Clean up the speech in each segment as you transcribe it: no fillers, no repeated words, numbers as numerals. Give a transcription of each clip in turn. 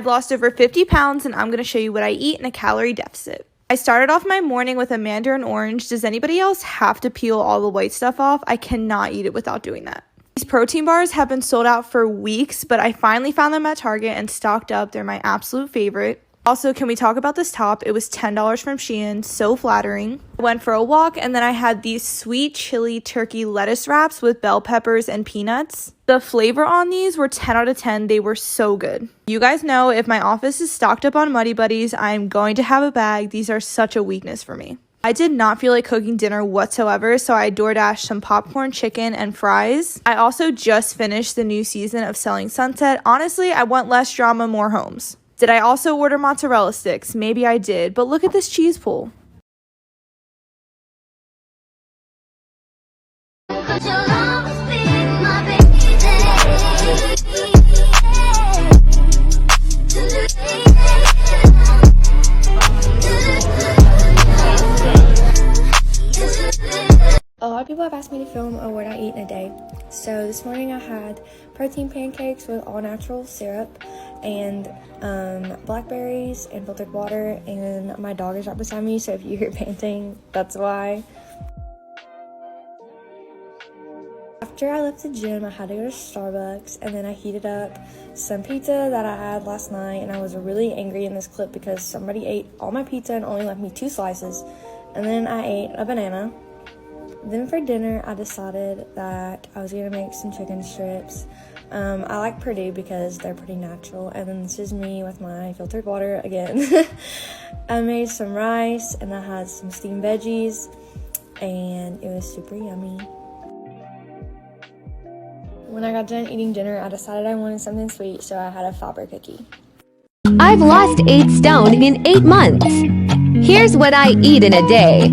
I've lost over 50 pounds and I'm going to show you what I eat in a calorie deficit. I started off my morning with a mandarin orange. Does anybody else have to peel all the white stuff off? I cannot eat it without doing that. These protein bars have been sold out for weeks, but I finally found them at Target and stocked up. They're my absolute favorite. Also, can we talk about this top? It was $10 from Shein, so flattering. I went for a walk and then I had these sweet chili turkey lettuce wraps with bell peppers and peanuts. The flavor on these were 10 out of 10. They were so good. You guys know if my office is stocked up on Muddy Buddies, I'm going to have a bag. These are such a weakness for me. I did not feel like cooking dinner whatsoever, so I DoorDashed some popcorn chicken and fries. I also just finished the new season of Selling Sunset. Honestly, I want less drama, more homes. Did I also order mozzarella sticks? Maybe I did, but look at this cheese pool. A lot of people have asked me to film a what I eat in a day. So this morning I had protein pancakes with all natural syrup and blackberries and filtered water, and my dog is right beside me, so if you hear panting, that's why. After I left the gym, I had to go to Starbucks, and then I heated up some pizza that I had last night, and I was really angry in this clip because somebody ate all my pizza and only left me 2 slices, and then I ate a banana. Then for dinner, I decided that I was going to make some chicken strips. I like Perdue because they're pretty natural. And then this is me with my filtered water again. I made some rice and I had some steamed veggies and it was super yummy. When I got done eating dinner, I decided I wanted something sweet, so I had a Faber cookie. I've lost 8 stone in 8 months. Here's what I eat in a day.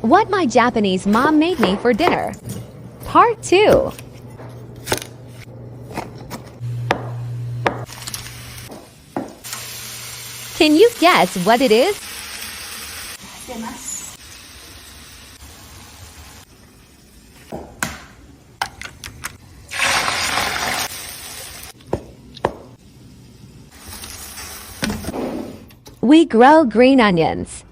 What my Japanese mom made me for dinner. Part 2. Can you guess what it is? We grow green onions.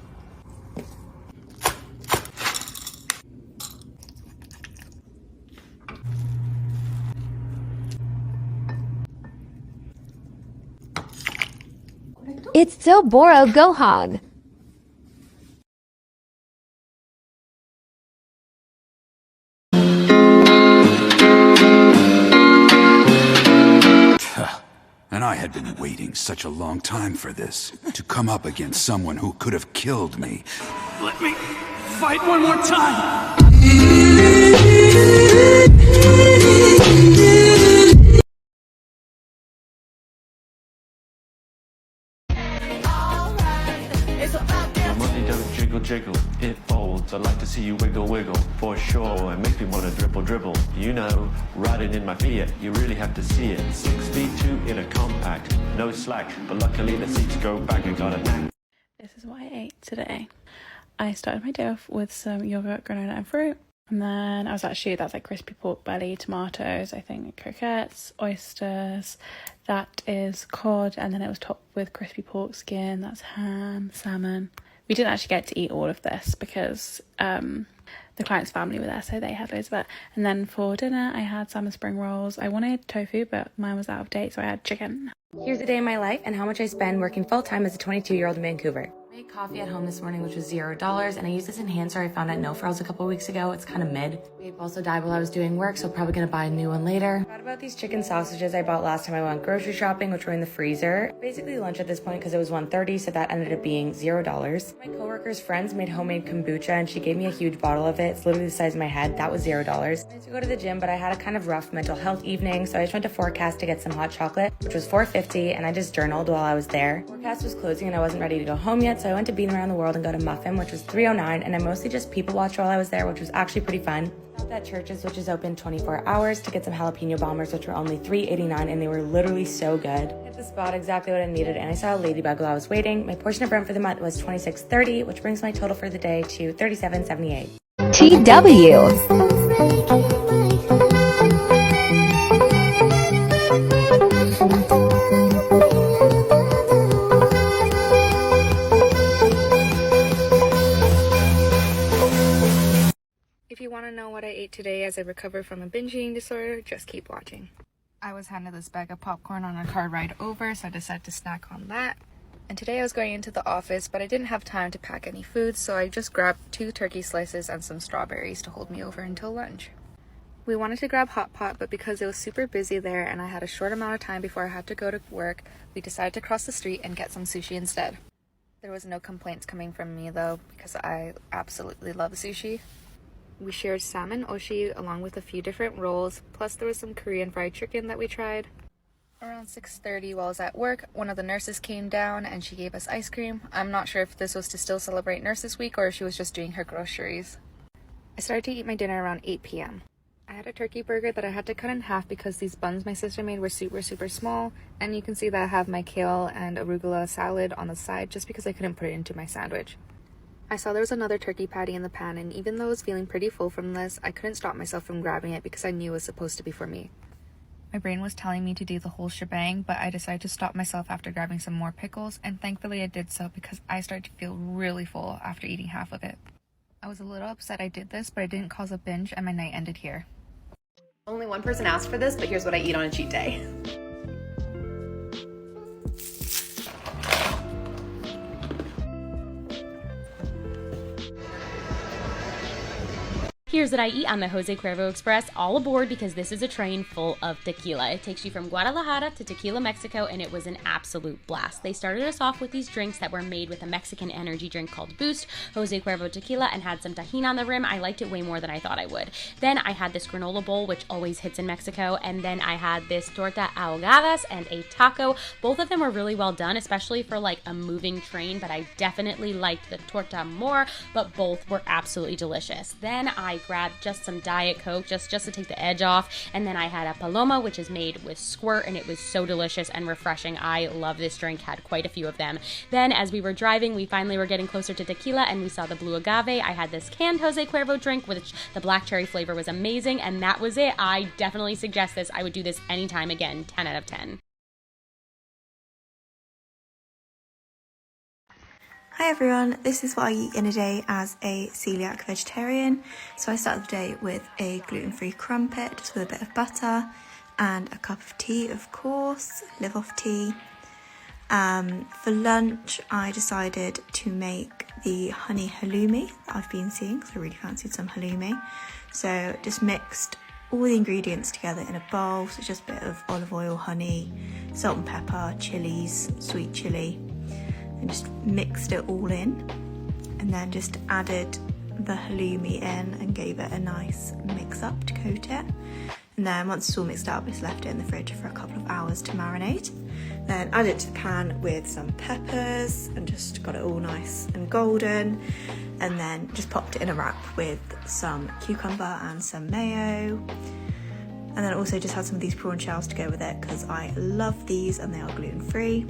It's Soboro Gohan. And I had been waiting such a long time for this, to come up against someone who could have killed me. Let me fight one more time! Jiggle, it folds. I'd like to see you wiggle, wiggle, for sure. It makes me want to dribble, dribble. You know, riding in my Fiat, you really have to see it. 6 feet 2 in a compact, no slack, but luckily the seats go back and got a knack. This is what I ate today. I started my day off with some yogurt, granola and fruit. And then I was actually, that's like crispy pork belly, tomatoes, I think croquettes, oysters, that is cod, and then it was topped with crispy pork skin, that's ham, salmon. We didn't actually get to eat all of this because the client's family were there, so they had loads of it. And then for dinner, I had salmon spring rolls. I wanted tofu, but mine was out of date, so I had chicken. Here's a day in my life and how much I spend working full-time as a 22-year-old in Vancouver. Made coffee at home this morning, which was $0, and I used this enhancer I found at No Frills a couple weeks ago. It's kind of mid. Vape also died while I was doing work, so probably gonna buy a new one later. Thought about these chicken sausages I bought last time I went grocery shopping, which were in the freezer. Basically lunch at this point because it was $1.30, so that ended up being $0. My coworker's friends made homemade kombucha, and she gave me a huge bottle of it. It's literally the size of my head. That was $0. I had to go to the gym, but I had a kind of rough mental health evening, so I just went to Forecast to get some hot chocolate, which was $4.50, and I just journaled while I was there. Forecast was closing and I wasn't ready to go home yet, so I went to Bean Around the World and got a muffin, which was $3.09, and I mostly just people watched while I was there, which was actually pretty fun. Stopped at Church's, which is open 24 hours, to get some jalapeno bombers, which were only $3.89, and they were literally so good. Hit the spot exactly what I needed, and I saw a ladybug while I was waiting. My portion of rent for the month was $26.30, which brings my total for the day to $37.78. TW. If you want to know what I ate today as I recover from a binge eating disorder, just keep watching. I was handed this bag of popcorn on a car ride over, so I decided to snack on that. And today I was going into the office, but I didn't have time to pack any food, so I just grabbed 2 turkey slices and some strawberries to hold me over until lunch. We wanted to grab Hot Pot, but because it was super busy there and I had a short amount of time before I had to go to work, we decided to cross the street and get some sushi instead. There was no complaints coming from me though, because I absolutely love sushi. We shared salmon oshi along with a few different rolls, plus there was some Korean fried chicken that we tried. Around 6:30 while I was at work, one of the nurses came down and she gave us ice cream. I'm not sure if this was to still celebrate Nurses Week or if she was just doing her groceries. I started to eat my dinner around 8 p.m. I had a turkey burger that I had to cut in half because these buns my sister made were super small, and you can see that I have my kale and arugula salad on the side just because I couldn't put it into my sandwich. I saw there was another turkey patty in the pan, and even though I was feeling pretty full from this, I couldn't stop myself from grabbing it because I knew it was supposed to be for me. My brain was telling me to do the whole shebang, but I decided to stop myself after grabbing some more pickles, and thankfully I did so because I started to feel really full after eating half of it. I was a little upset I did this, but it didn't cause a binge, and my night ended here. Only one person asked for this, but here's what I eat on a cheat day. Here's what I eat on the Jose Cuervo Express. All aboard, because this is a train full of tequila. It takes you from Guadalajara to Tequila, Mexico, and it was an absolute blast. They started us off with these drinks that were made with a Mexican energy drink called Boost, Jose Cuervo tequila, and had some tahini on the rim. I liked it way more than I thought I would. Then I had this granola bowl, which always hits in Mexico, and then I had this torta ahogadas and a taco. Both of them were really well done, especially for like a moving train, but I definitely liked the torta more, but both were absolutely delicious. Then I grabbed just some Diet Coke just to take the edge off, and then I had a Paloma, which is made with squirt, and it was so delicious and refreshing. I love this drink, had quite a few of them. Then as we were driving, we finally were getting closer to tequila, and we saw the Blue Agave. I had this canned Jose Cuervo drink, which the black cherry flavor was amazing, and that was it. I definitely suggest this. I would do this anytime again. 10 out of 10. Hi everyone, this is what I eat in a day as a celiac vegetarian. So I started the day with a gluten-free crumpet, just with a bit of butter and a cup of tea, of course, live off tea. For lunch, I decided to make the honey halloumi that I've been seeing, because I really fancied some halloumi. So just mixed all the ingredients together in a bowl, so just a bit of olive oil, honey, salt and pepper, chilies, sweet chili, and just mixed it all in, and then just added the halloumi in and gave it a nice mix up to coat it. And then once it's all mixed up, just left it in the fridge for a couple of hours to marinate. Then added it to the pan with some peppers and just got it all nice and golden, and then just popped it in a wrap with some cucumber and some mayo. And then also just had some of these prawn shells to go with it because I love these and they are gluten-free.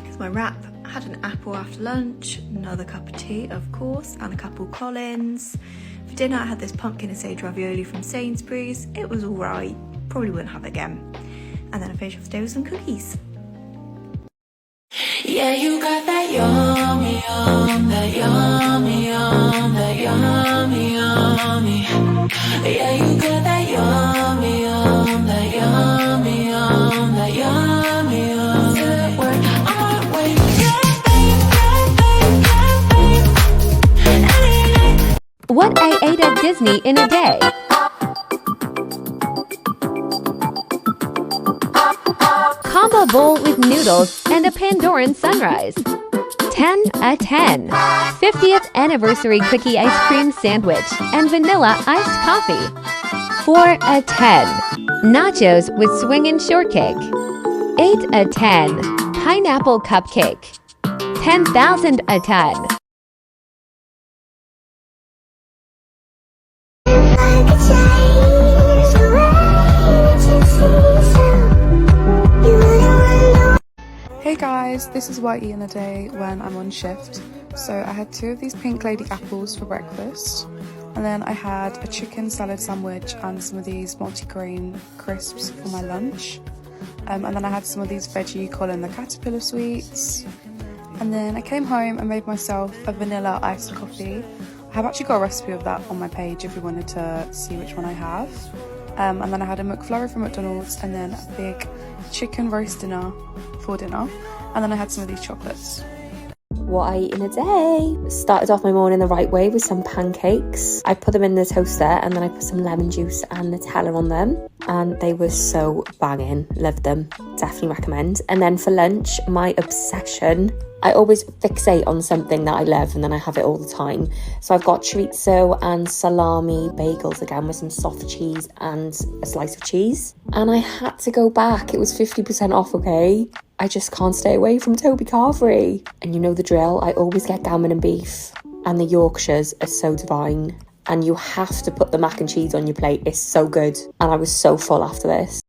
Here's my wrap. Had an apple after lunch, another cup of tea of course, and a couple Collins. For dinner I had this pumpkin and sage ravioli from Sainsbury's. It was alright, probably wouldn't have it again. And then I finished off the day with some cookies. Yeah, you got that yummy, that yummy, that yummy, yummy. Yeah, you got that yummy, that yummy, that yummy, Say that word, I'm on my way. Yeah, babe, what I ate at Disney in a day. Combo bowl with noodles and a Pandoran sunrise. 10 a 10. 50th anniversary cookie ice cream sandwich and vanilla iced coffee. 4 a 10. Nachos with swingin' shortcake. 8 a 10. Pineapple cupcake. 10,000 a 10. Hey guys, this is what I eat in a day when I'm on shift. So I had 2 of these pink lady apples for breakfast, and then I had a chicken salad sandwich and some of these multigrain crisps for my lunch. And then I had some of these veggie Colin the Caterpillar sweets. And then I came home and made myself a vanilla iced coffee. I have actually got a recipe of that on my page if you wanted to see which one I have. And then I had a McFlurry from McDonald's, and then a big chicken roast dinner for dinner. And then I had some of these chocolates. What I eat in a day. Started off my morning the right way with some pancakes. I put them in the toaster and then I put some lemon juice and Nutella on them, and they were so banging. Loved them. Definitely recommend. And then for lunch, my obsession, I always fixate on something that I love and then I have it all the time. So I've got chorizo and salami bagels again with some soft cheese and a slice of cheese. And I had to go back. It was 50% off, okay? I just can't stay away from Toby Carvery. And you know the drill, I always get gammon and beef. And the Yorkshires are so divine. And you have to put the mac and cheese on your plate. It's so good. And I was so full after this.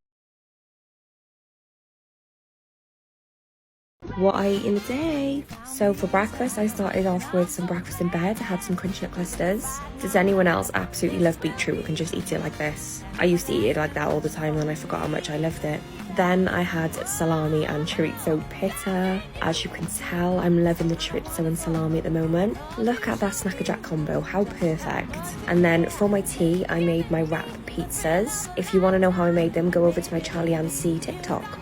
What I eat in a day. So for breakfast, I started off with some breakfast in bed. I had some crunchy nut clusters. Does anyone else absolutely love beetroot and can just eat it like this? I used to eat it like that all the time and I forgot how much I loved it. Then I had salami and chorizo pita. As you can tell, I'm loving the chorizo and salami at the moment. Look at that Snacker Jack combo, how perfect. And then for my tea, I made my wrap pizzas. If you want to know how I made them, go over to my Charlie Ann C TikTok.